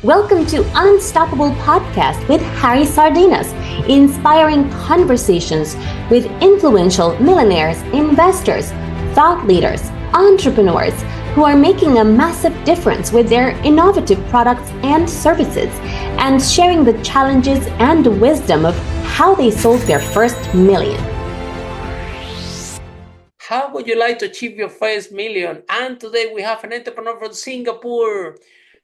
Welcome to Unstoppable Podcast with Harry Sardinas, inspiring conversations with influential millionaires, investors, thought leaders, entrepreneurs who are making a massive difference with their innovative products and services, and sharing the challenges and wisdom of how they sold their first million. How would you like to achieve your first million? And today we have an entrepreneur from Singapore.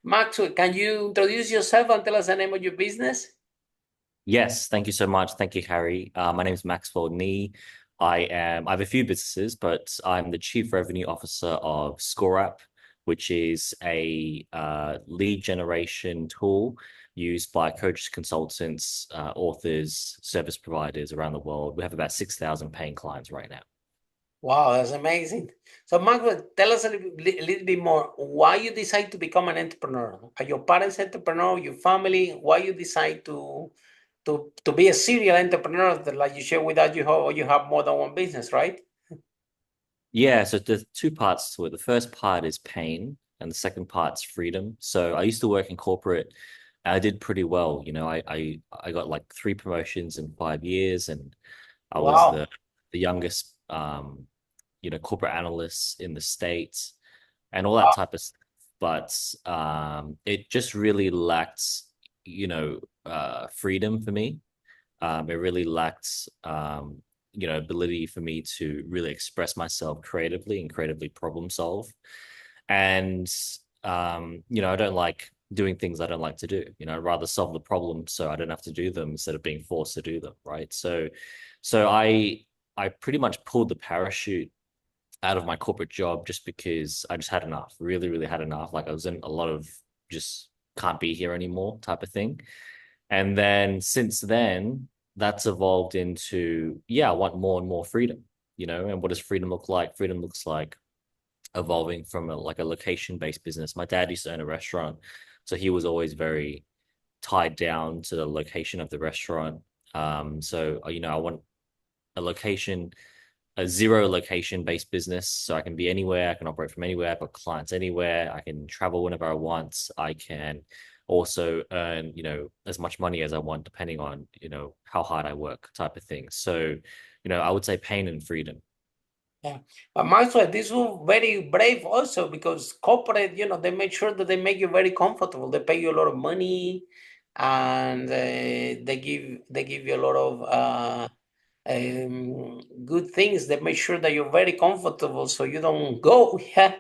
Maxwell, can you introduce yourself and tell us the name of your business? Yes, thank you so much. Thank you, Harry. My name is Maxwell Nee. I have a few businesses, but I'm the Chief Revenue Officer of ScoreApp, which is a lead generation tool used by coaches, consultants, authors, service providers around the world. We have about 6,000 paying clients right now. Wow, that's amazing. So, Maxwell, tell us a little bit more. Why you decide to become an entrepreneur? Are your parents entrepreneur? Your family? Why you decide to be a serial entrepreneur? Like you share with us, you have more than one business, right? Yeah, so there's two parts to it. The first part is pain, and the second part's freedom. So I used to work in corporate. And I did pretty well. I got like 3 promotions in 5 years, and I was Wow. the youngest corporate analyst in the States and all that type of stuff. But it just really lacked, freedom for me. It really lacked ability for me to really express myself creatively and creatively problem solve. And I don't like doing things I don't like to do. I'd rather solve the problem so I don't have to do them instead of being forced to do them, right? So I pretty much pulled the parachute out of my corporate job just because I just had enough, really, really had enough. Like I was in a lot of just can't be here anymore type of thing. And then since then, that's evolved into, I want more and more freedom, and what does freedom look like? Freedom looks like evolving from a location-based business. My dad used to own a restaurant, so he was always very tied down to the location of the restaurant. So I want a zero location based business. So I can be anywhere, I can operate from anywhere, I've got clients anywhere, I can travel whenever I want, I can also earn, as much money as I want, depending on, how hard I work type of thing. So, I would say pain and freedom. Yeah, but Maxwell, this was very brave also because corporate, they make sure that they make you very comfortable. They pay you a lot of money, and they give you a lot of good things. They make sure that you're very comfortable, so you don't go. Yeah,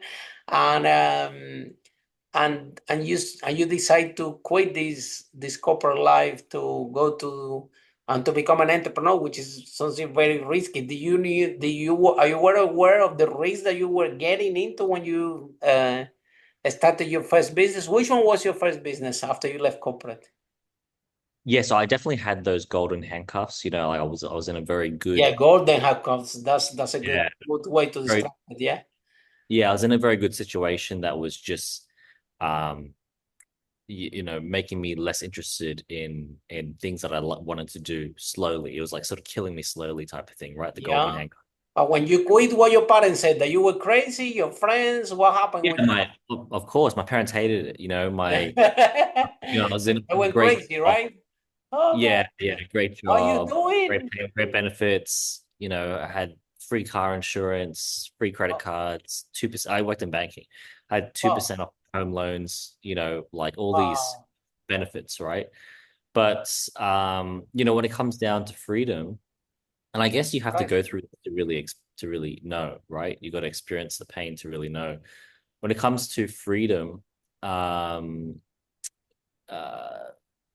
and you decide to quit this corporate life to go to and to become an entrepreneur, which is something very risky. Are you were aware of the risk that you were getting into when you started your first business? Which one was your first business after you left corporate? Yeah, so I definitely had those golden handcuffs. Like I was in a very good, Yeah, golden handcuffs. That's a good yeah, good way to very, describe it. Yeah. I was in a very good situation that was just, um, making me less interested in things that I wanted to do slowly. It was like sort of killing me slowly type of thing, right? The golden Yeah. handcuff. But when you quit, what your parents said that you were crazy, your friends, what happened Yeah, when you of course, my parents hated it. I was in I a went great crazy, job. right? Oh Yeah, man, great what are you job, great doing? pay, great benefits. I had free car insurance, free credit cards, 2%. I worked in banking. I had Wow, 2% off home loans, like all these wow, benefits, right? But when it comes down to freedom, and I guess you have to right. go through to really know, right? You got to experience the pain to really know. When it comes to freedom, um,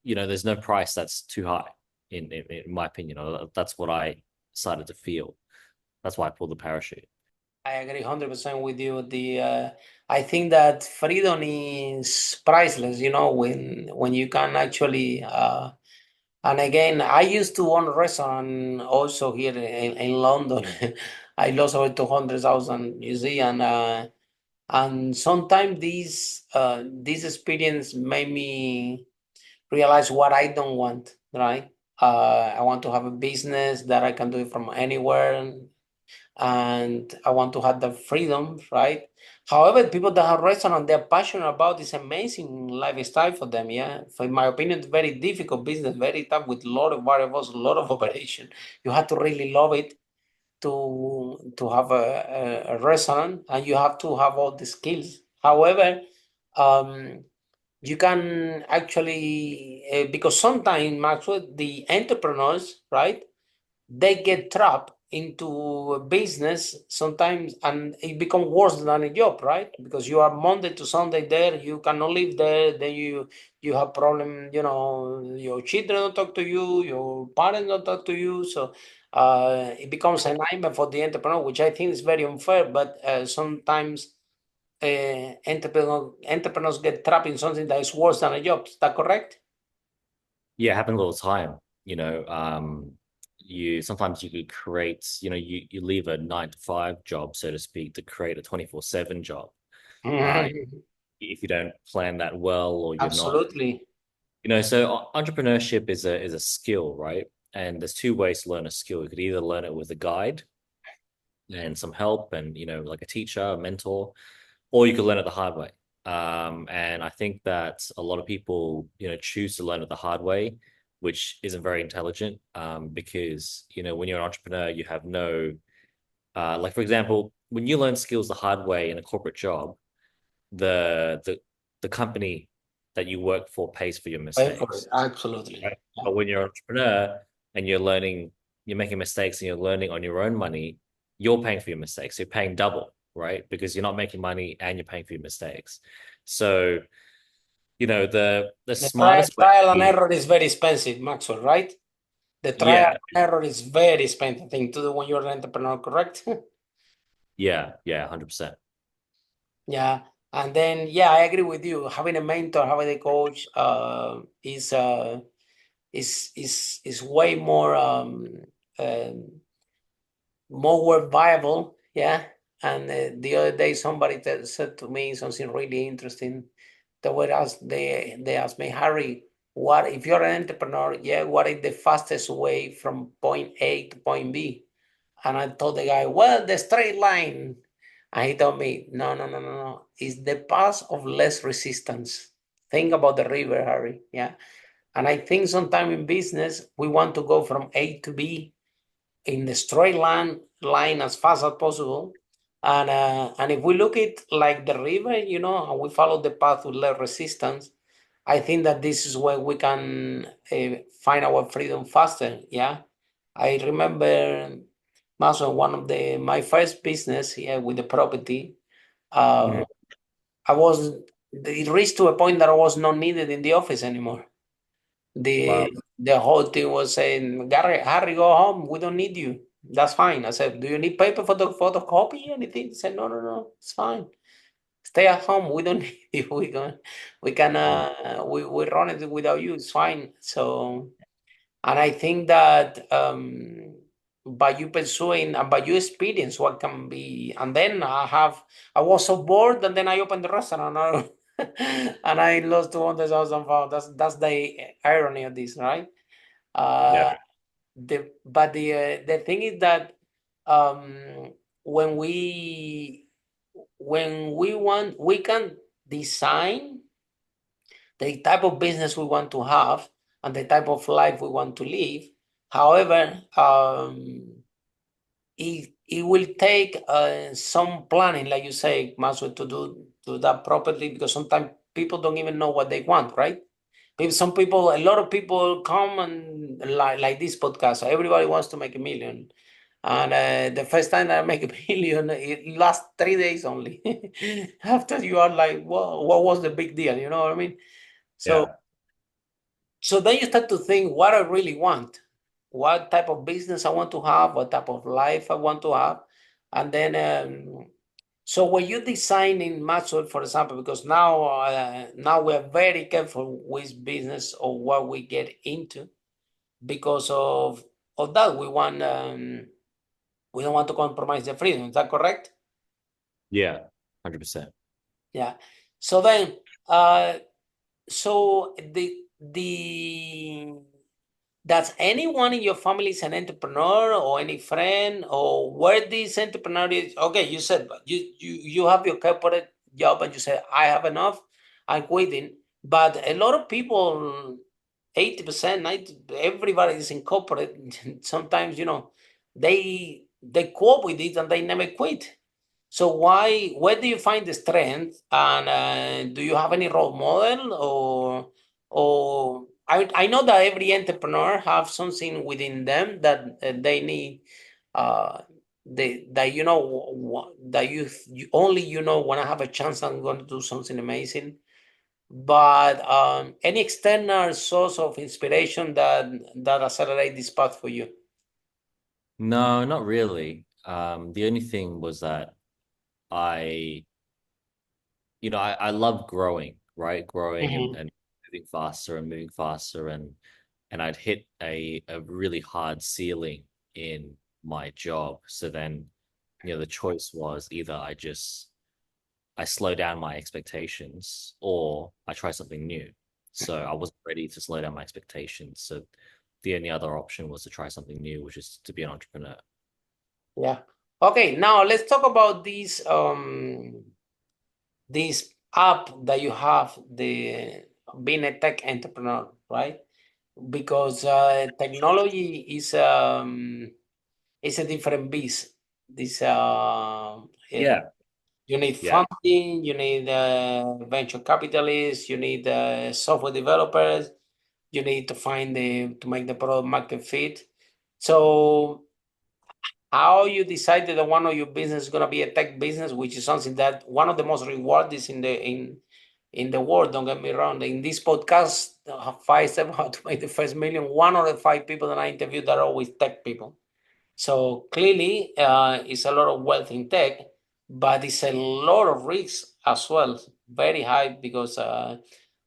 there's no price that's too high, in my opinion. That's what I decided to feel. That's why I pulled the parachute. I agree 100% with you. I think that freedom is priceless, when you can actually and again, I used to own a restaurant also here in London. I lost over 200,000, you see, and sometimes this experience made me realize what I don't want, right? I want to have a business that I can do it from anywhere. and I want to have the freedom, right? However, people that have restaurant, they're passionate about this amazing lifestyle for them. Yeah, for in my opinion, it's very difficult business, very tough with a lot of variables, a lot of operation. You have to really love it to have a restaurant, and you have to have all the skills. However, um, you can actually because sometimes, Maxwell, the entrepreneurs, right? They get trapped into a business sometimes, and it becomes worse than a job, right? Because you are Monday to Sunday there, you cannot live there, then you have problem, your children don't talk to you, your parents don't talk to you, so it becomes a nightmare for the entrepreneur, which I think is very unfair. But sometimes entrepreneurs get trapped in something that is worse than a job. Is that correct? Yeah, it happens all the time. You sometimes you could create, you leave a 9 to 5 job, so to speak, to create a 24/7 job. If you don't plan that well, or you're not, Absolutely. so entrepreneurship is a skill, right? And there's 2 ways to learn a skill. You could either learn it with a guide and some help, and like a teacher, a mentor, or you could learn it the hard way. And I think that a lot of people, choose to learn it the hard way, which isn't very intelligent. Because when you're an entrepreneur, you have no, like for example, when you learn skills the hard way in a corporate job, the company that you work for pays for your Pay for it. mistakes, Absolutely. right? Yeah. But when you're an entrepreneur and you're making mistakes and you're learning on your own money, you're paying for your mistakes. You're paying double, right? Because you're not making money and you're paying for your mistakes. So, the The trial, smartest way trial to and be, error is very expensive, Maxwell, right? The trial yeah, and error is very expensive thing to do when you're an entrepreneur, correct? yeah, 100%. Yeah. And then, yeah, I agree with you. Having a mentor, having a coach, is way um, more work viable. Yeah. And the other day, somebody said to me something really interesting. They asked me, Harry, what if you're an entrepreneur? Yeah, what is the fastest way from point A to point B? And I told the guy, well, the straight line. And he told me, no, no, no, no, no. It's the path of less resistance. Think about the river, Harry. Yeah. And I think sometime in business, we want to go from A to B in the straight line as fast as possible. And if we look at like the river, and we follow the path with less resistance, I think that this is where we can find our freedom faster. Yeah, I remember also one of my first business, yeah, with the property. Mhm. Uh, I was it reached to a point that I was not needed in the office anymore. Wow. The whole team was saying, Gary, Harry, go home. We don't need you. That's fine. I said, do you need paper for the photocopy? Anything? He said, no, no, no, it's fine. Stay at home. We don't need you. Mm. We run it without you. It's fine. So, and I think that by you pursuing and by you experience what can be, and then I was so bored, and then I opened the restaurant, and I lost 200,000 pounds. That's the irony of this, right? Yeah. Uh, the thing is that um, when we want, we can design the type of business we want to have and the type of life we want to live. However, it will take some planning, like you say, Maswell, to do that properly, because sometimes people don't even know what they want, right? Maybe a lot of people come and like this podcast. Everybody wants to make a million. And the first time that I make a million, it lasts 3 days only. After you are like, well, what was the big deal? You know what I mean? So Yeah. so then you start to think what I really want, what type of business I want to have, what type of life I want to have. And then, so when you design in Maxwell, for example, because now we're very careful with business or what we get into because of that. We don't want to compromise the freedom. Is that correct? Yeah. 100%. Yeah. So then, so the does anyone in your family is an entrepreneur or any friend or where this entrepreneur is? Okay, you said you have your corporate job and you said I have enough, I'm quitting. But a lot of people, 80%, 90, everybody is in corporate. Sometimes, they cope with it and they never quit. So where do you find the strength? And do you have any role model or I know that every entrepreneur have something within them that they need, uh, that that you only when I have a chance I'm going to do something amazing. But any external source of inspiration that accelerate this path for you? No, not really. The only thing was that I, I love growing, right? Growing Mhm. and moving faster, and I'd hit a really hard ceiling in my job. So then, the choice was either I slow down my expectations or I try something new. So I wasn't ready to slow down my expectations. So the only other option was to try something new, which is to be an entrepreneur. Yeah. Okay, now let's talk about this app that you have, the being a tech entrepreneur, right? Because technology is a different beast. This Yeah. you need Yeah. funding, you need venture capitalists, you need software developers, you need to find to make the product market fit. So how you decided that one of your business is going to be a tech business, which is something that one of the most rewarding in the world. Don't get me wrong. In this podcast, 5 steps how to make the first million. One of the 5 people that I interviewed are always tech people. So clearly, it's a lot of wealth in tech, but it's a lot of risks as well, very high because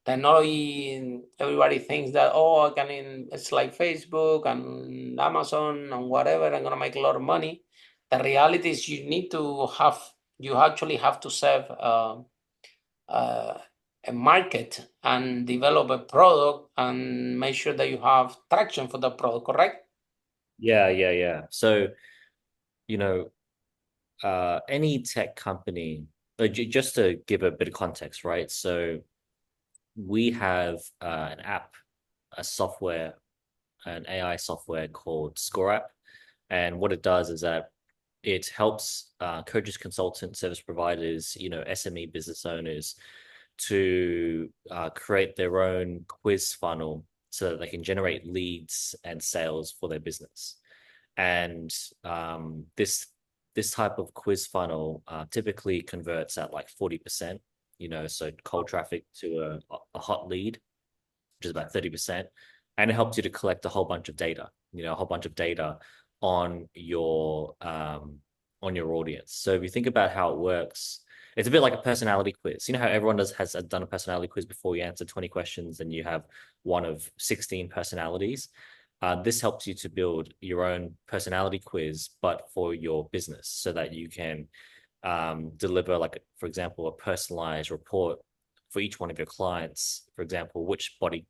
technology. Everybody thinks that I can. It's like Facebook and Amazon and whatever. I'm gonna make a lot of money. The reality is, you actually have to serve uh, a market and develop a product and make sure that you have traction for the product. Correct? Yeah. Yeah. Yeah. So, you know, any tech company, just to give a bit of context, right? So we have an app, a software, an AI software called ScoreApp. And what it does is that it helps coaches, consultants, service providers, SME business owners to create their own quiz funnel so that they can generate leads and sales for their business. And this type of quiz funnel typically converts at like 40%, so cold traffic to a hot lead, which is about 30%. And it helps you to collect a whole bunch of data, a whole bunch of data on your audience. So if you think about how it works, it's a bit like a personality quiz. You know how everyone has done a personality quiz before. You answer 20 questions and you have one of 16 personalities. This helps you to build your own personality quiz, but for your business, so that you can deliver, like, for example, a personalized report for each one of your clients. For example, which body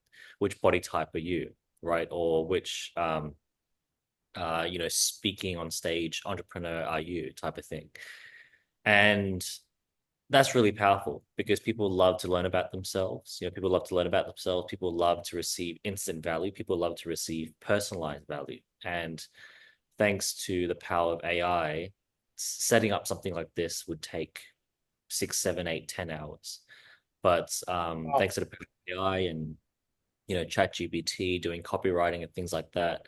type are you, right? Or which speaking on stage entrepreneur are you, type of thing. And that's really powerful because people love to learn about themselves. People love to learn about themselves. People love to receive instant value. People love to receive personalized value. And thanks to the power of AI, setting up something like this would take 6, 7, 8, 10 hours. But Wow. thanks to the power of AI and ChatGPT doing copywriting and things like that,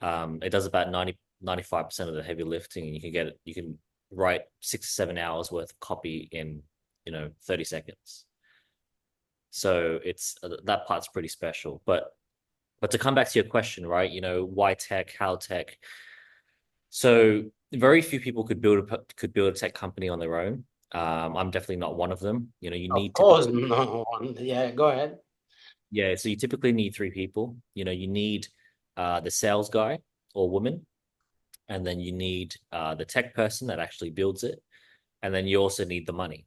it does about 95% of the heavy lifting, and you can write 6 to 7 hours worth of copy in 30 seconds. So it's that part's pretty special. But to come back to your question, right? Why tech? How tech? So very few people could build a tech company on their own. I'm definitely not one of them. You Of need course, typically, no. Yeah, go ahead. yeah. So you typically need three people. You need the sales guy or woman, and then you need the tech person that actually builds it, and then you also need the money,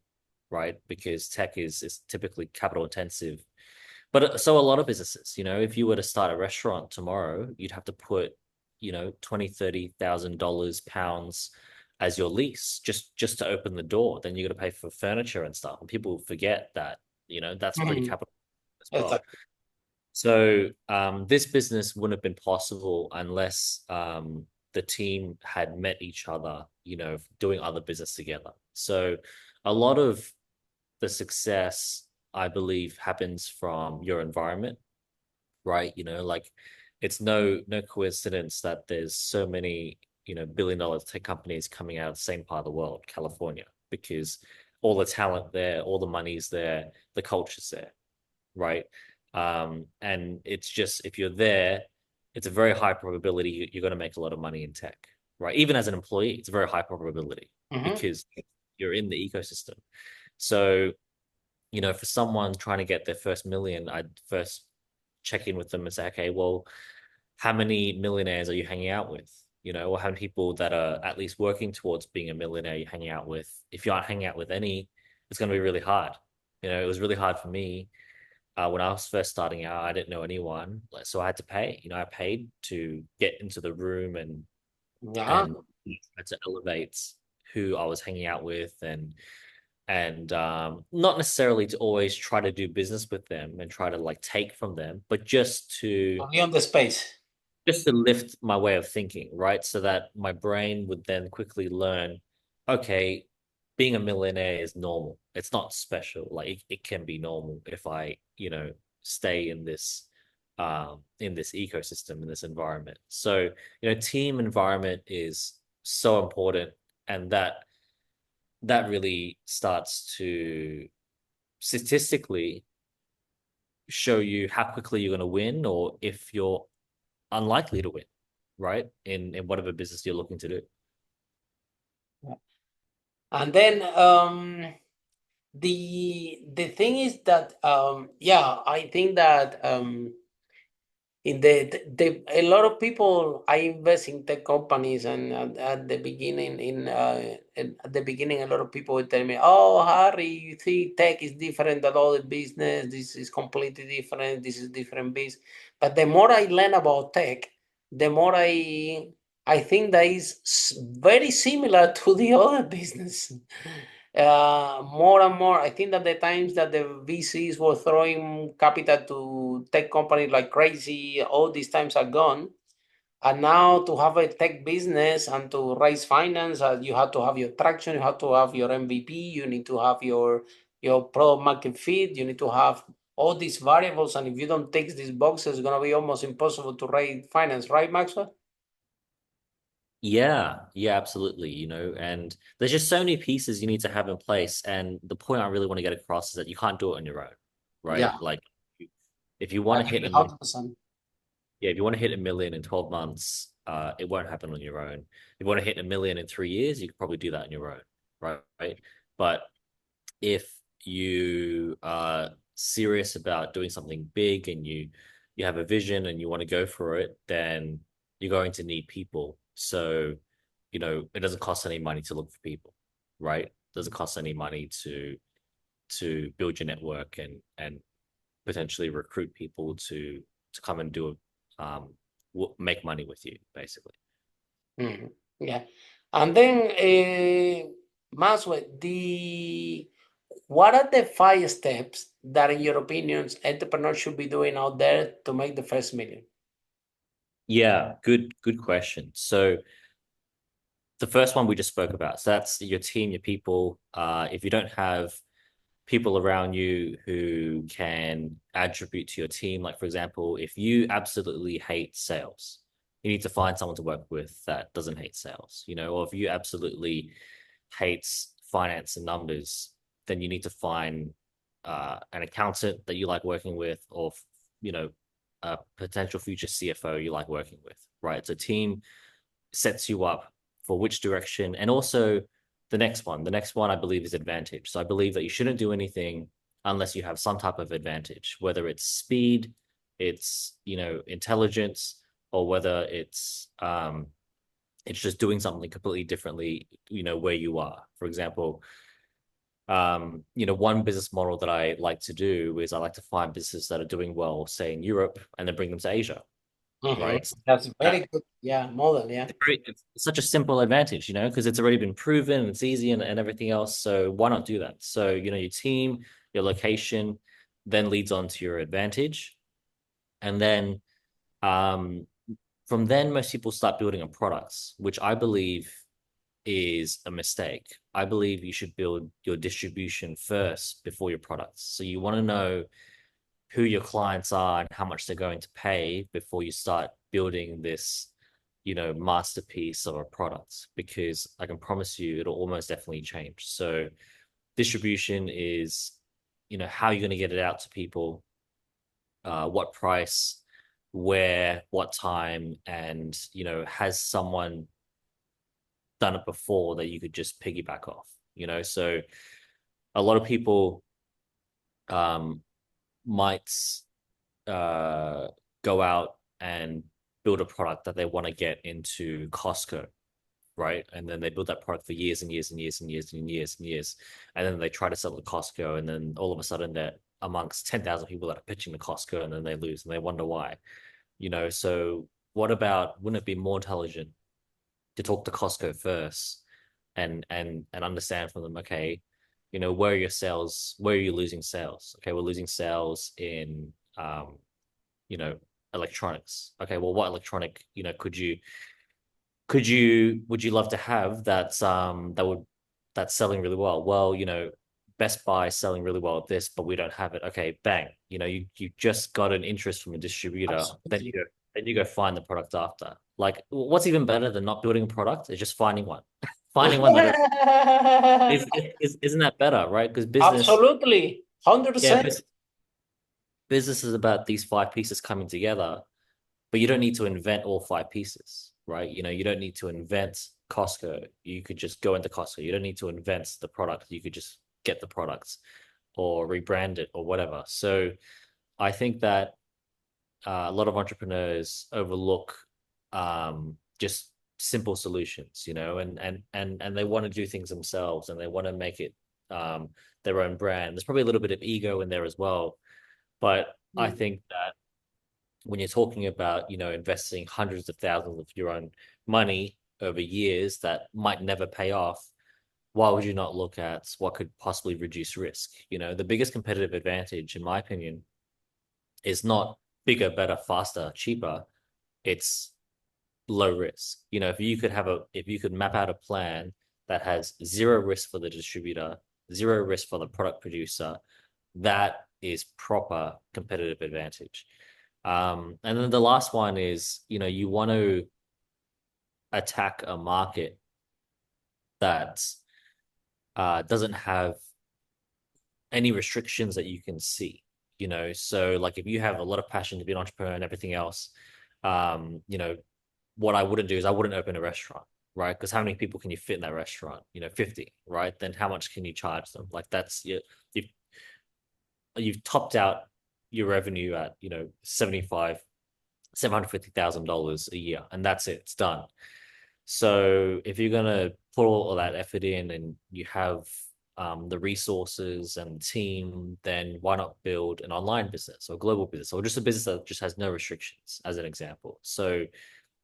right? Because tech is typically capital intensive, But so a lot of businesses, if you were to start a restaurant tomorrow, you'd have to put, 20, $30,000 pounds as your lease just to open the door. Then you got to pay for furniture and stuff. And people forget that, that's pretty Mhm. capital as well. Exactly. So this business wouldn't have been possible unless the team had met each other, doing other business together. So a lot of the success, I believe, happens from your environment, right? Like it's no coincidence that there's so many, billion-dollar tech companies coming out of the same part of the world, California, because all the talent there, all the money's there, the culture's there, right? And it's just if you're there, it's a very high probability you're going to make a lot of money in tech, right? Even as an employee, it's a very high probability Hmm. because you're in the ecosystem. So, for someone trying to get their first million, I'd first check in with them and say, okay, well, how many millionaires are you hanging out with? Or how many people that are at least working towards being a millionaire you're hanging out with? If you aren't hanging out with any, it's going to be really hard. It was really hard for me when I was first starting out. I didn't know anyone, so I had to pay. I paid to get into the room and Yeah. and had to elevate who I was hanging out with and not necessarily to always try to do business with them and try to like take from them, but Be on the space. just to lift my way of thinking, right? So that my brain would then quickly learn, okay, being a millionaire is normal. It's not special. Like it can be normal if I, stay in this ecosystem, in this environment. So, team environment is so important, and that really starts to statistically show you how quickly you're going to win or if you're unlikely to win, right? In whatever business you're looking to do. And then the thing is that yeah, I think that in a lot of people, I invest in tech companies, and at the beginning at the beginning a lot of people would tell me, oh Harry, you think tech is different than all the business, this is completely different, this is different business. But the more I learn about tech, the more I think that is very similar to the other business. More and more, I think that the times that the VCs were throwing capital to tech companies like crazy, all these times are gone. And now to have a tech business and to raise finance, you have to have your traction, you have to have your MVP, you need to have your product market fit, you need to have all these variables. And if you don't tick these boxes, it's gonna be almost impossible to raise finance, right, Maxwell? Yeah, yeah, absolutely. And there's just so many pieces you need to have in place. And the point I really want to get across is that you can't do it on your own, right? Yeah, Like if you want I to hit agree a million, 100%. yeah, if you want to hit a million in 12 months, it won't happen on your own. If you want to hit a million in 3 years, you could probably do that on your own, right? But if you are serious about doing something big and you have a vision and you want to go for it, then you're going to need people. So, it doesn't cost any money to look for people, right? It doesn't cost any money to build your network and potentially recruit people to come and do make money with you, basically. Mhm. Yeah. And then, Maxwell, what are the 5 steps that, in your opinions, entrepreneurs should be doing out there to make the first million? Yeah, good question. So the first one we just spoke about. So that's your team, your people. If you don't have people around you who can attribute to your team, like for example, if you absolutely hate sales, you need to find someone to work with that doesn't hate sales, or if you absolutely hates finance and numbers, then you need to find an accountant that you like working with, or a potential future CFO you like working with, right? So team sets you up for which direction. And also the next one I believe is advantage. So I believe that you shouldn't do anything unless you have some type of advantage, whether it's speed, it's intelligence, or whether it's just doing something completely differently, where you are. For example, One business model that I like to do is I like to find businesses that are doing well, say in Europe, and then bring them to Asia, right? That's That very good. Yeah, model. Yeah. it's such a simple advantage, because it's already been proven, it's easy and everything else. So why not do that? So, your team, your location then leads on to your advantage. And then from then, most people start building on products, which I believe is a mistake. I believe you should build your distribution first before your products. So you want to know who your clients are and how much they're going to pay before you start building this, masterpiece of a product, because I can promise you it'll almost definitely change. So distribution is, how you're going to get it out to people, what price, where, what time, and, has someone done it before that you could just piggyback off, So a lot of people might go out and build a product that they want to get into Costco, right? And then they build that product for years and years and years and years and years and years. And then they try to sell it to Costco. And then all of a sudden they're amongst 10,000 people that are pitching to Costco, and then they lose and they wonder why, So wouldn't it be more intelligent to talk to Costco first and understand from them, okay, where are your sales? Where are you losing sales? Okay, we're losing sales in you know, electronics. Okay, well, what electronic, would you love to have that's selling really well? Well, Best Buy is selling really well at this, but we don't have it. Okay, bang. You just got an interest from a distributor. Then Absolutely. you go find the product after. Like, what's even better than not building a product is just finding one. Finding one that isn't that better, right? Because Absolutely. yeah, 100%. business is about these five pieces coming together, but you don't need to invent all five pieces, right? You don't need to invent Costco. You could just go into Costco. You don't need to invent the product. You could just get the products or rebrand it or whatever. So I think that a lot of entrepreneurs overlook just simple solutions, and they want to do things themselves, and they want to make it their own brand. There's probably a little bit of ego in there as well, but I think that when you're talking about, investing hundreds of thousands of your own money over years that might never pay off, why would you not look at what could possibly reduce risk? The biggest competitive advantage, in my opinion, is not bigger, better, faster, cheaper. It's low risk. If you could map out a plan that has zero risk for the distributor, zero risk for the product producer, that is proper competitive advantage. And then the last one is, you want to attack a market that doesn't have any restrictions that you can see, So like if you have a lot of passion to be an entrepreneur and everything else, what I wouldn't do is I wouldn't open a restaurant, right? Because how many people can you fit in that restaurant? 50, right? Then how much can you charge them? Like you've topped out your revenue at, $750,000 a year, and that's it. It's done. So if you're gonna put all of that effort in and you have the resources and the team, then why not build an online business or a global business or just a business that just has no restrictions, as an example? So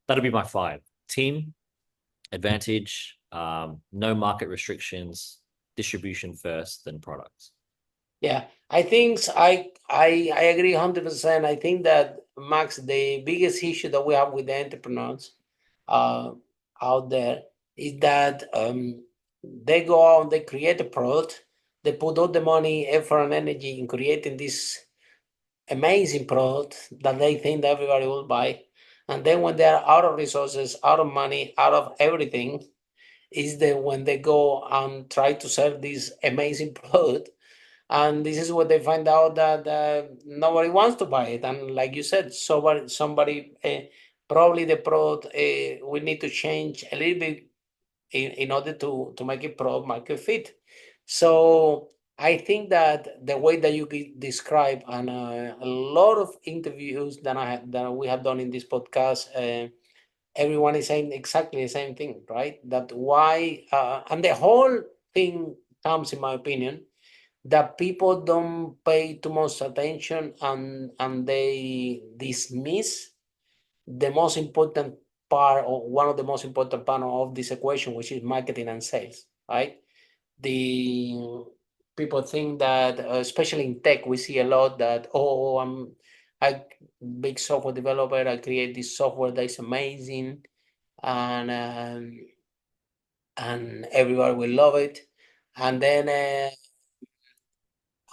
that'll be my five: team, advantage, no market restrictions, distribution first, then products. Yeah, I think I agree 100%. I think that, Max, the biggest issue that we have with the entrepreneurs uh, out there is that they go out, they create a product, they put all the money, effort, and energy in creating this amazing product that they think that everybody will buy. And then when they're out of resources, out of money, out of everything, is the when they go and try to sell this amazing product, and this is what they find out that nobody wants to buy it. And like you said, somebody probably the product we need to change a little bit in order to make it product market fit. So I think that the way that you describe, and a lot of interviews that we have done in this podcast, everyone is saying exactly the same thing, right? That why and the whole thing comes, in my opinion, that people don't pay too much attention and they dismiss the most important part, or one of the most important part of this equation, which is marketing and sales, right? The people think that, especially in tech, we see a lot that, oh, I big software developer, I create this software that is amazing, and everybody will love it, and then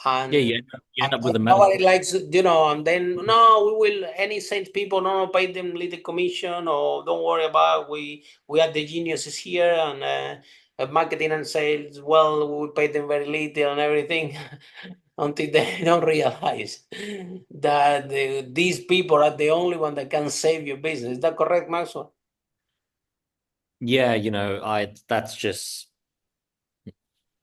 Yeah, and you end up with a nobody metaphor. likes, and then no, we will, any sales people, no, pay them little commission, or don't worry about, we are the geniuses here, and marketing and sales, well, we will pay them very little and everything, until they don't realize that these people are the only one that can save your business. Is that correct, Maxwell? Yeah, that's just,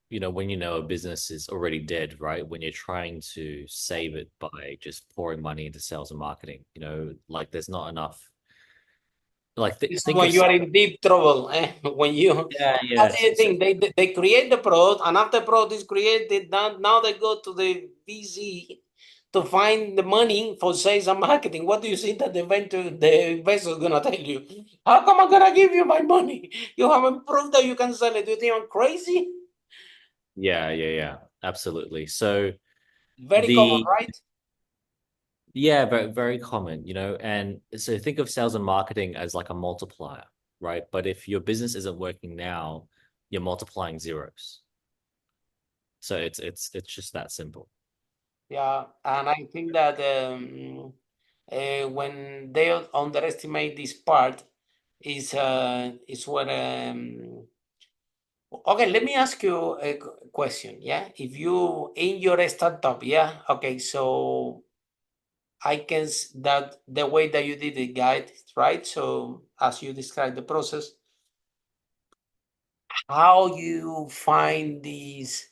when a business is already dead, right? When you're trying to save it by just pouring money into sales and marketing, like there's not enough. Like This is think when of you are in deep trouble. When you, yeah, that's yeah. the thing. They create the product, and after the product is created, now they go to the VC to find the money for sales and marketing. What do you think that the investor is gonna tell you? How come I'm gonna give you my money? You haven't proved that you can sell it. Do you think I'm crazy? Yeah, absolutely. So Very common, the right? yeah, very very common, and so think of sales and marketing as like a multiplier, right? But if your business isn't working now, you're multiplying zeros. So it's just that simple. Yeah, and I think that when they underestimate this part is what okay, let me ask you a question. Yeah, if you in your startup, yeah, okay, so I can that the way that you did the guide, right? So as you described the process, how you find these,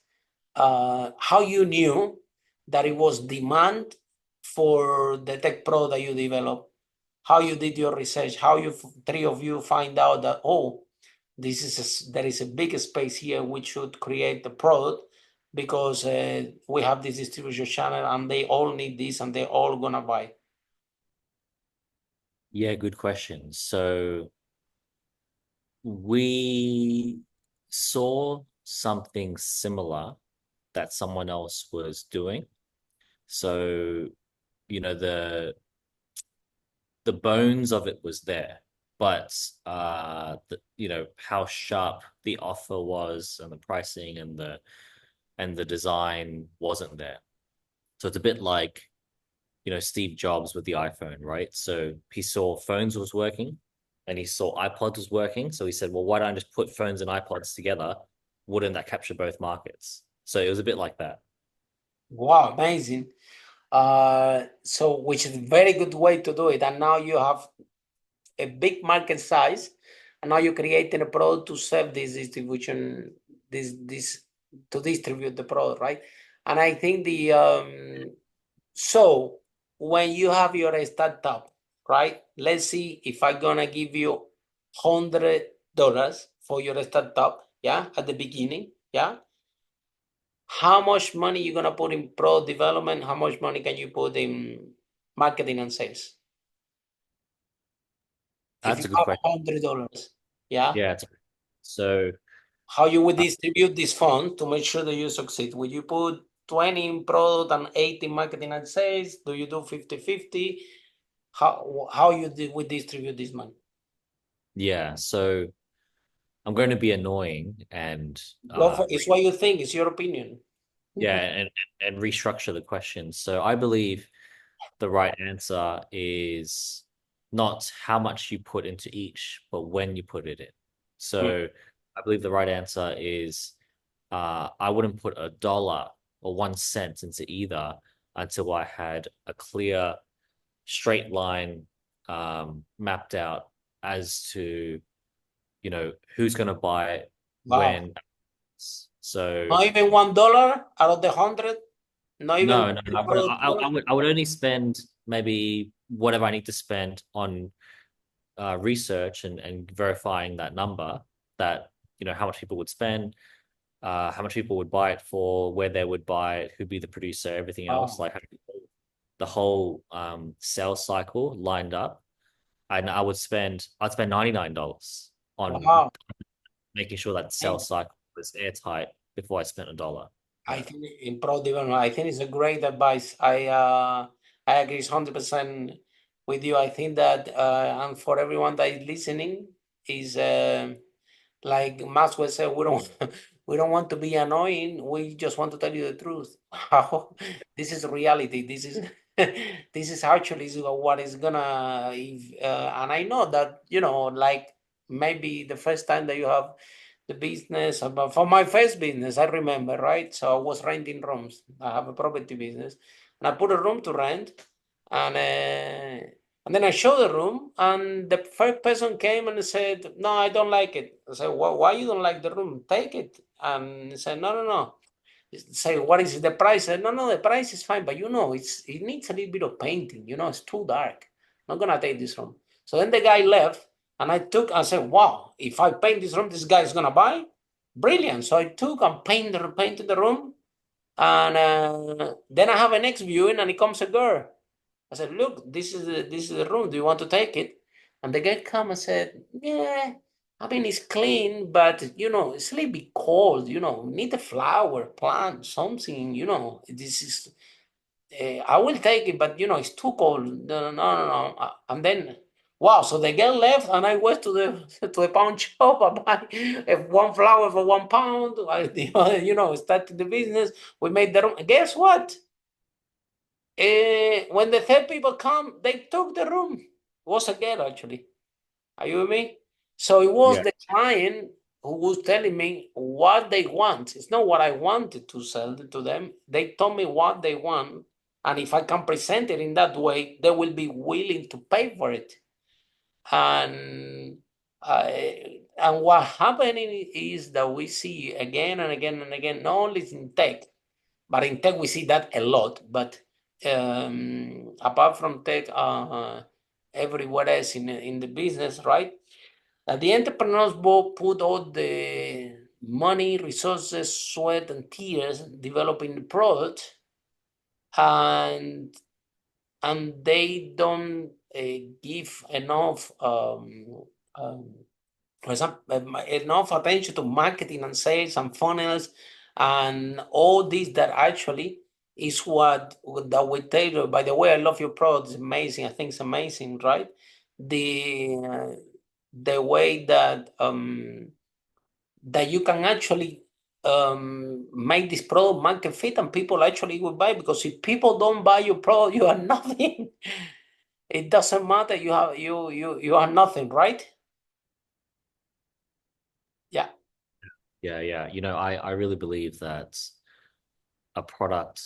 how you knew that it was demand for the tech pro that you develop, how you did your research, how you three of you find out that, oh, there is a big space here, we should create the product because we have this distribution channel and they all need this and they're all gonna buy. Yeah, good question. So we saw something similar that someone else was doing. So, the bones of it was there, but how sharp the offer was and the pricing and the design wasn't there. So it's a bit like, Steve Jobs with the iPhone, right? So he saw phones was working and he saw iPods was working. So he said, well, why don't I just put phones and iPods together? Wouldn't that capture both markets? So it was a bit like that. Wow, amazing. So which is a very good way to do it. And now you have a big market size, and now you're creating a product to serve this distribution, this to distribute the product, right? And I think so when you have your startup, right? Let's see if I'm gonna give you $100 for your startup, yeah, at the beginning, yeah. How much money you gonna put in product development? How much money can you put in marketing and sales? If That's you a good have question. $100, yeah, Yeah. So how you would distribute this fund to make sure that you succeed? Would you put 20 in product and 80 in marketing and sales? Do you do 50-50? How you would distribute this money? yeah, so I'm going to be annoying and Go for it's what you think, it's your opinion. yeah, and restructure the question. So I believe the right answer is not how much you put into each, but when you put it in. So I believe the right answer is I wouldn't put a dollar or 1 cent into either until I had a clear straight line mapped out as to who's going to buy it Wow. when. So Not even $1 out of the 100? Not even no, I would only spend maybe whatever I need to spend on research and verifying that number, that how much people would spend, how much people would buy it for, where they would buy it, who'd be the producer, everything else, Oh, like the whole sales cycle lined up. And I'd spend $99 on wow. making sure that sales cycle was airtight before I spent $1. I Yeah. think in product development, I think it's a great advice. I agree 100% with you. I think that and for everyone that is listening is like Maxwell said, we don't we don't want to be annoying. We just want to tell you the truth. How this is reality. This is this is actually what is gonna. If, and I know that like maybe the first time that you have the business, but for my first business, I remember, right? So I was renting rooms. I have a property business, and I put a room to rent, and uh, and then I showed the room, and the first person came and said, "No, I don't like it." I said, Why you don't like the room? Take it." And he said, "No, no, no." Say, "What is the price?" I said, "No, no, the price is fine, but it needs a little bit of painting. It's too dark. Not gonna take this room." So then the guy left, and I said, "Wow, if I paint this room, this guy is gonna buy. Brilliant." So I took and painted the room, and then I have a next viewing, and it comes a girl. I said, "Look, this is the room. Do you want to take it?" And the guy come and said, "Yeah, I mean it's clean, but it's a little bit cold. Need a flower, plant, something. This is. I will take it, but it's too cold. No, no, no, no, no." And then, wow! So the girl left, and I went to the to a pound shop. I buy one flower for £1. Started the business. We made the room. Guess what? When the third people come, they took the room. It was a girl, actually. Are you with me? So it was Yeah. the client who was telling me what they want. It's not what I wanted to sell to them. They told me what they want. And if I can present it in that way, they will be willing to pay for it. And what happening is that we see again and again and again, not only in tech, but in tech, we see that a lot. But apart from tech, everywhere else in the business, right? The entrepreneurs both put all the money, resources, sweat, and tears developing the product, and they don't give enough, um, for example, enough attention to marketing and sales and funnels and all this that actually is what that we tailor. By the way, I love your product. It's amazing. I think it's amazing, right? The way that you can actually make this product market fit and people actually will buy, because if people don't buy your product, you are nothing. It doesn't matter. You are nothing, right? Yeah. Yeah, yeah. I really believe that a product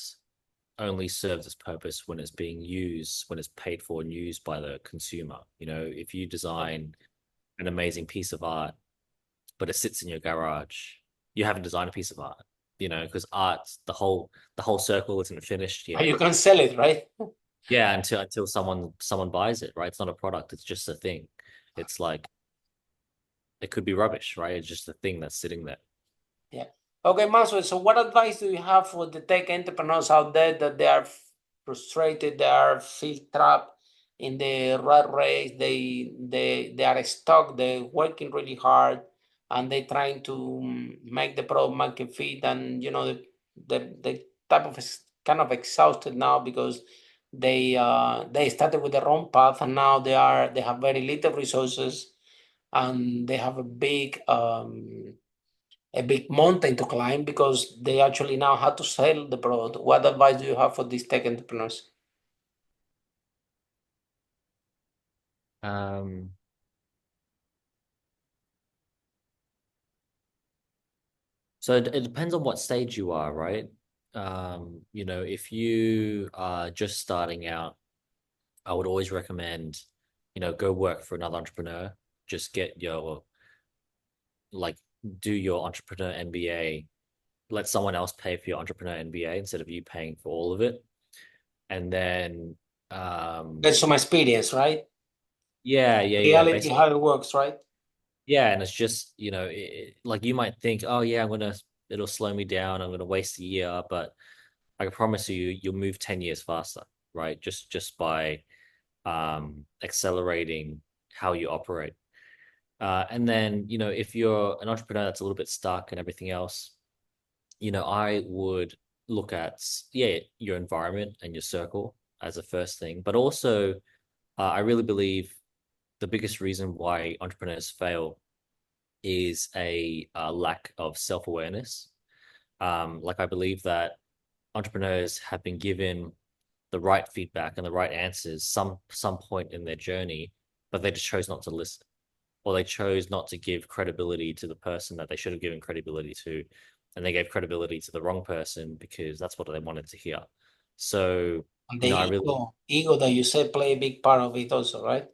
only serves its purpose when it's being used, when it's paid for and used by the consumer. If you design an amazing piece of art, but it sits in your garage, you haven't designed a piece of art, because art, the whole circle isn't finished And yet. you can sell it, right? Yeah, until someone buys it, right? It's not a product, it's just a thing. It's like it could be rubbish, right? It's just a thing that's sitting there. Yeah. Okay, Maxwell. So, what advice do you have for the tech entrepreneurs out there that they are frustrated, they are feel trapped in the rat race, they are stuck, they're working really hard, and they're trying to make the product market fit, and the type of kind of exhausted now because they started with the wrong path, and now they have very little resources, and they have a big mountain to climb because they actually now have to sell the product. What advice do you have for these tech entrepreneurs? Um, so it depends on what stage you are, right? If you are just starting out, I would always recommend, go work for another entrepreneur. Just get your, like, do your entrepreneur MBA. Let someone else pay for your entrepreneur MBA instead of you paying for all of it. And then, Get some experience, right? yeah, yeah, yeah. Reality, Basically, how it works, right? yeah. And it's just, like you might think, oh yeah, I'm gonna it'll slow me down. I'm going to waste a year, but I can promise you, you'll move 10 years faster, right? Just by accelerating how you operate. And then, if you're an entrepreneur that's a little bit stuck and everything else, I would look at, yeah, your environment and your circle as a first thing. But also, I really believe the biggest reason why entrepreneurs fail is a lack of self-awareness. Like I believe that entrepreneurs have been given the right feedback and the right answers some point in their journey, but they just chose not to listen, or they chose not to give credibility to the person that they should have given credibility to, and they gave credibility to the wrong person because that's what they wanted to hear. So, And the I really, ego that you said play a big part of it also, right?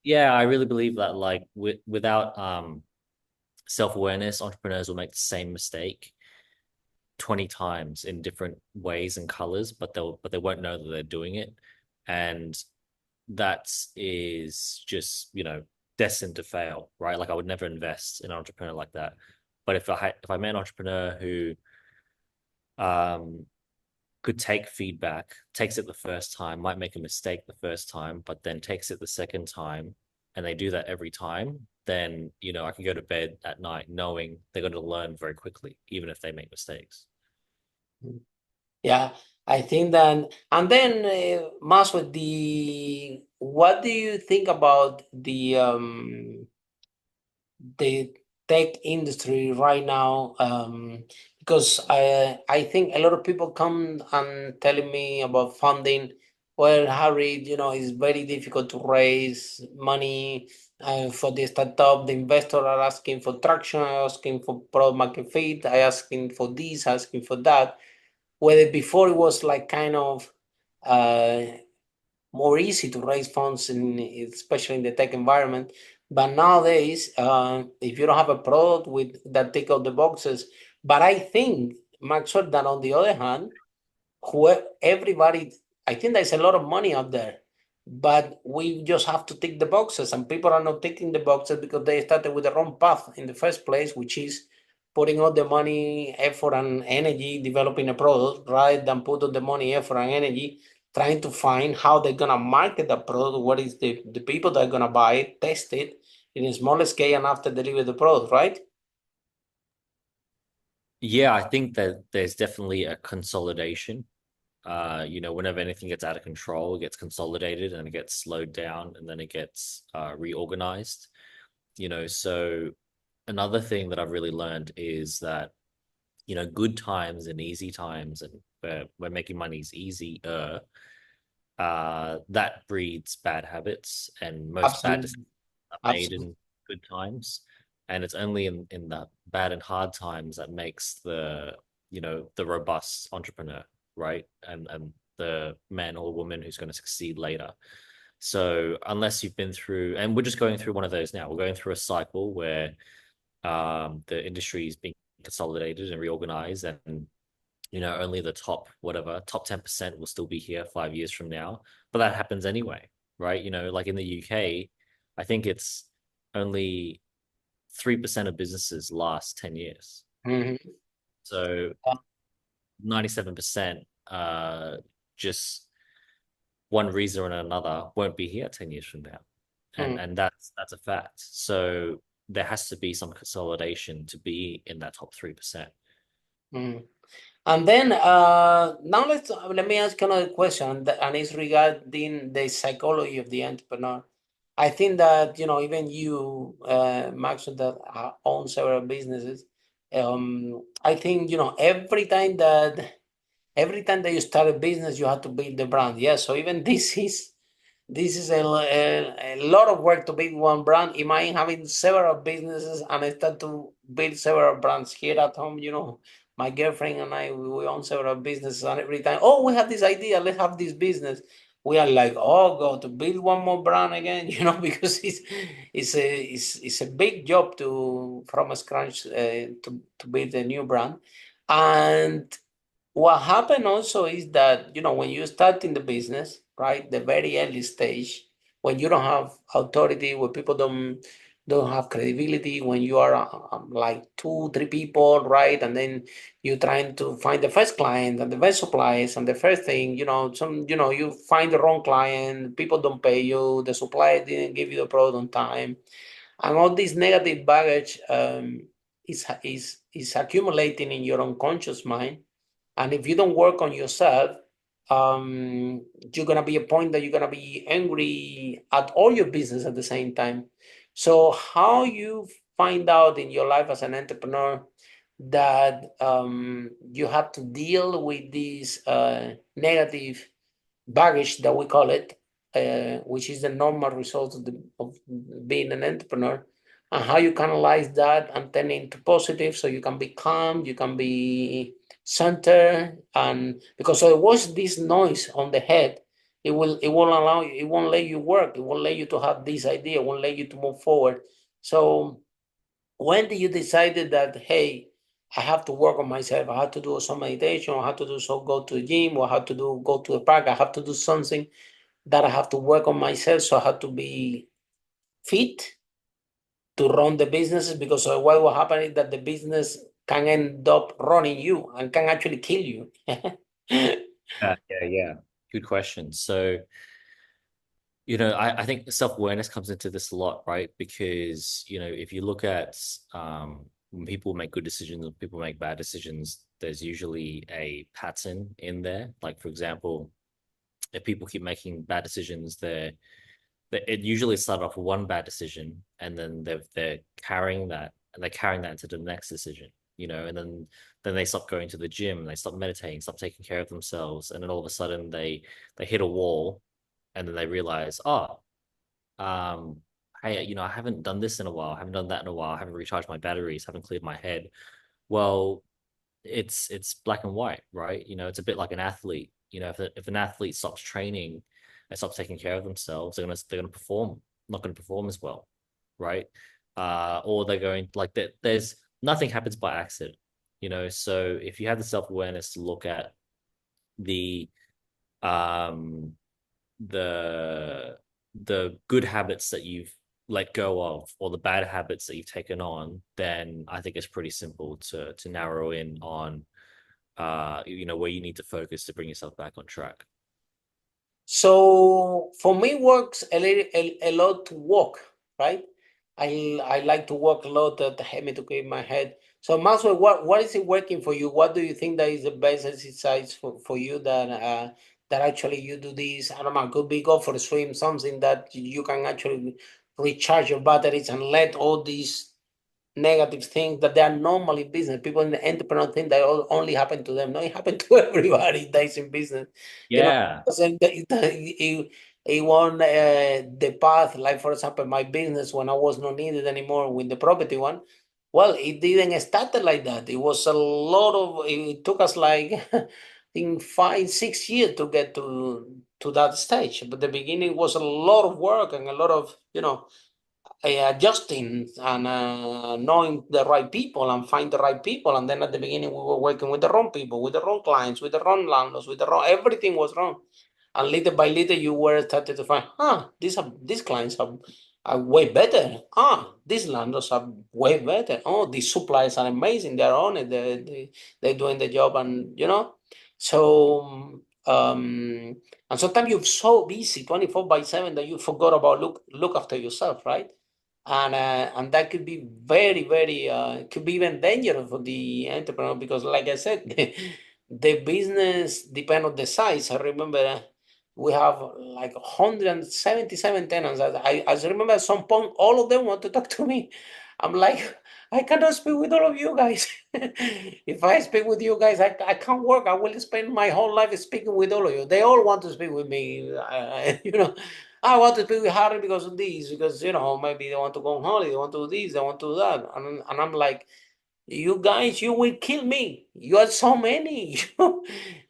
yeah, I really believe that like without self-awareness, entrepreneurs will make the same mistake 20 times in different ways and colors, but they won't know that they're doing it. And that is just, destined to fail, right? Like I would never invest in an entrepreneur like that. But if I met an entrepreneur who could take feedback, takes it the first time, might make a mistake the first time, but then takes it the second time, and they do that every time, then I can go to bed at night knowing they're going to learn very quickly, even if they make mistakes. Yeah, I think that, and then Maxwell, what do you think about the tech industry right now? Because I think a lot of people come and telling me about funding. Well, Harry, it's very difficult to raise money for the startup. The investors are asking for traction, asking for product market fit, I asking for this, asking for that. Whether before it was like kind of uh, more easy to raise funds, especially in the tech environment. But nowadays, if you don't have a product that tick all the boxes, but I think, Maxwell, that on the other hand, everybody, I think there's a lot of money out there, but we just have to tick the boxes, and people are not ticking the boxes because they started with the wrong path in the first place, which is putting all the money, effort, and energy developing a product, rather than put all the money, effort, and energy trying to find how they're gonna market the product, what is the people that are gonna buy it, test it in a smaller scale, and after deliver the product, right? Yeah, I think that there's definitely a consolidation. Whenever anything gets out of control, it gets consolidated and it gets slowed down and then it gets reorganized. So another thing that I've really learned is that, good times and easy times, and where making money is easy, that breeds bad habits, and most bad Absolutely. decisions are made Absolutely. in good times. And it's only in the bad and hard times that makes the robust entrepreneur, right? And the man or woman who's going to succeed later. So unless you've been through, and we're just going through one of those now, we're going through a cycle where the industry is being consolidated and reorganized, and only the top 10% will still be here 5 years from now. But that happens anyway, right? Like in the UK, I think it's only 3% of businesses last 10 years. Mm-hmm. So 97% just one reason or another won't be here 10 years from now. And that's a fact. So there has to be some consolidation to be in that top 3%. Mm. And then now let me ask another question, and it's regarding the psychology of the entrepreneur. I think that even you, Max, that own several businesses, I think every time that you start a business, you have to build the brand. Yeah, so even this is a lot of work to build one brand. Imagine having several businesses, and I start to build several brands here at home. My girlfriend and I, we own several businesses, and every time, oh, we have this idea, let's have this business. We are like, oh God, to build one more brand again, because it's a big job from scratch to build a new brand. And what happened also is that, when you start in the business, right, the very early stage, when you don't have authority, when people don't don't have credibility, when you are like 2, 3 people, right? And then you're trying to find the first client and the best supplies and the first thing, you find the wrong client, people don't pay you, the supplier didn't give you the product on time, and all this negative baggage is accumulating in your unconscious mind. And if you don't work on yourself, you're gonna be a point that you're gonna be angry at all your business at the same time. So how you find out in your life as an entrepreneur that you have to deal with this negative baggage that we call it, which is the normal result of being an entrepreneur, and how you canalize that and turn it into positive, so you can be calm, you can be centered, and because otherwise this noise on the head, it won't let you work, it won't let you to have this idea, it won't let you to move forward. So when did you decided that, hey, I have to work on myself, I have to do some meditation, I have to do so, go to the gym, or I have to go to the park, I have to do something that I have to work on myself, so I have to be fit to run the businesses, because what will happen is that the business can end up running you and can actually kill you. Yeah. Good question. So, I think self-awareness comes into this a lot, right? Because, if you look at when people make good decisions and people make bad decisions, there's usually a pattern in there. Like, for example, if people keep making bad decisions, it usually started off with one bad decision, and then they're carrying that, into the next decision, and then they stop going to the gym, they stop meditating, stop taking care of themselves, and then all of a sudden they hit a wall, and then they realize, oh, hey, I haven't done this in a while, I haven't done that in a while, I haven't recharged my batteries, haven't cleared my head. Well, it's black and white, right? It's a bit like an athlete. If an athlete stops training and stops taking care of themselves, they're gonna perform not gonna perform as well, right? Or they're going like that. There's nothing happens by accident, So if you have the self-awareness to look at the um the the good habits that you've let go of, or the bad habits that you've taken on, then I think it's pretty simple to narrow in on where you need to focus to bring yourself back on track. So for me, works a lot to walk, right? I like to walk a lot to help me to keep my head. So Maxwell, what is it working for you? What do you think that is the best exercise for you that actually you do this? I don't know, could be go for a swim, something that you can actually recharge your batteries and let all these negative things that they are normally business. People in the entrepreneur think that only happen to them. No, it happened to everybody that is in business. You know, Yeah. it won the path. Like for example, my business when I was not needed anymore with the property one. Well, it didn't start like that. It was a lot of. It took us like I think 5, 6 years to get to that stage. But the beginning was a lot of work and a lot of adjusting and knowing the right people and find the right people. And then at the beginning, we were working with the wrong people, with the wrong clients, with the wrong landlords, with the wrong, everything was wrong. And little by little, you were started to find, these clients are way better. These landlords are way better. Oh, these suppliers are amazing. They're on it. They're doing the job. And, so, and sometimes you're so busy 24/7 that you forgot about look after yourself, right? And that could be very, very could be even dangerous for the entrepreneur, because like I said, the business depend on the size. I remember we have like 177 tenants. I remember at some point all of them want to talk to me. I'm like, I cannot speak with all of you guys. If I speak with you guys, I can't work. I will spend my whole life speaking with all of you. They all want to speak with me. I want to speak with Harry because of this, because maybe they want to go on holiday, they want to do this, they want to do that, and I'm like, you guys, you will kill me. You are so many.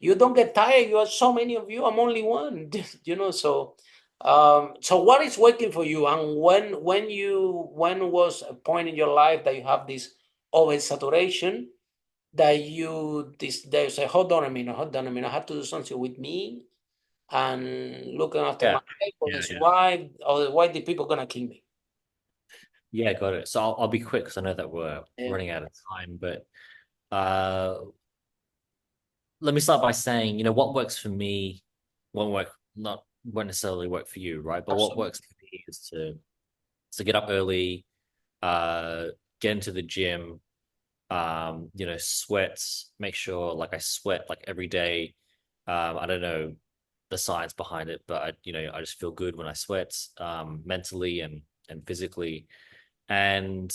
You don't get tired. You are so many of you. I'm only one. So, so what is working for you, and when was a point in your life that you have this oversaturation that they say, hold on a minute, I have to do something with me and looking after Yeah. my life, Yeah. otherwise, why the people gonna kill me? Yeah, got it. So I'll be quick because I know that we're Yeah. running out of time, but let me start by saying, what works for me won't necessarily work for you, right? But what Absolutely. works for me is to get up early, uh, get into the gym, sweat, make sure like I sweat like every day. I don't know the science behind it, but I just feel good when I sweat, mentally and physically. And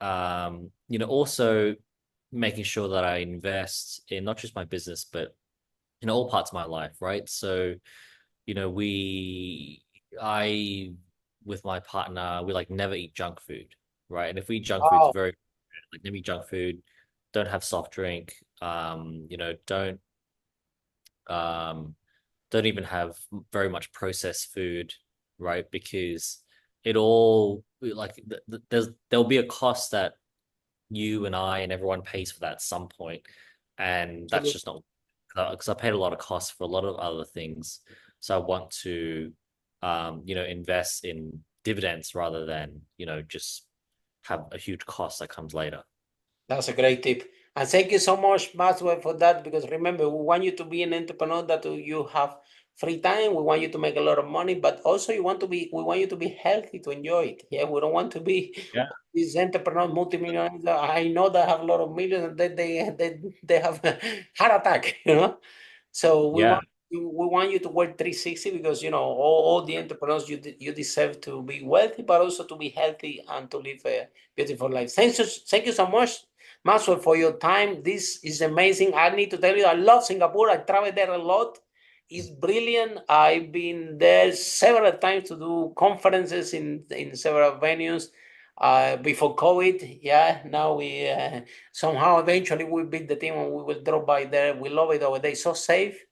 also making sure that I invest in not just my business, but in all parts of my life, right? So, you know, we I with my partner, we like never eat junk food, right? And if we eat junk food, it's Wow. very like never eat junk food, don't have soft drink, um don't even have very much processed food, right? Because it all like there'll be a cost that you and I and everyone pays for that at some point, and that's Absolutely. just not because I paid a lot of costs for a lot of other things. So I want to, invest in dividends rather than just have a huge cost that comes later. That's a great tip. And thank you so much, Maxwell, for that. Because remember, we want you to be an entrepreneur that you have free time. We want you to make a lot of money, but also we want you to be healthy to enjoy it. Yeah, we don't want to be Yeah, these entrepreneurs, multi-millionaires. I know they have a lot of millions and they have a heart attack, So yeah, we want you to work 360 because all the entrepreneurs you deserve to be wealthy, but also to be healthy and to live a beautiful life. Thank you so much, Maxwell, for your time. This is amazing. I need to tell you, I love Singapore. I travel there a lot. It's brilliant. I've been there several times to do conferences in several venues. Before COVID, yeah. Now we somehow eventually we beat the team and we will drop by there. We love it over there. It's so safe.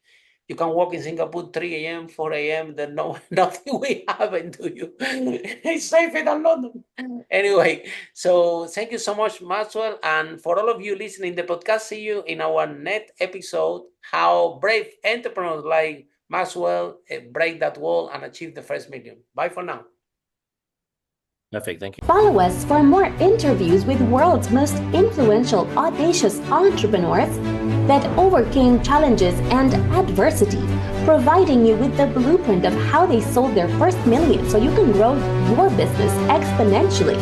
You can walk in Singapore 3 a.m., 4 a.m. There's nothing will happen to you. It's safer than London. Anyway, so thank you so much, Maxwell. And for all of you listening the podcast, see you in our next episode. How brave entrepreneurs like Maxwell break that wall and achieve the first million. Bye for now. perfect. Thank you. Follow us for more interviews with world's most influential, audacious entrepreneurs that overcame challenges and adversity, providing you with the blueprint of how they sold their first million so you can grow your business exponentially.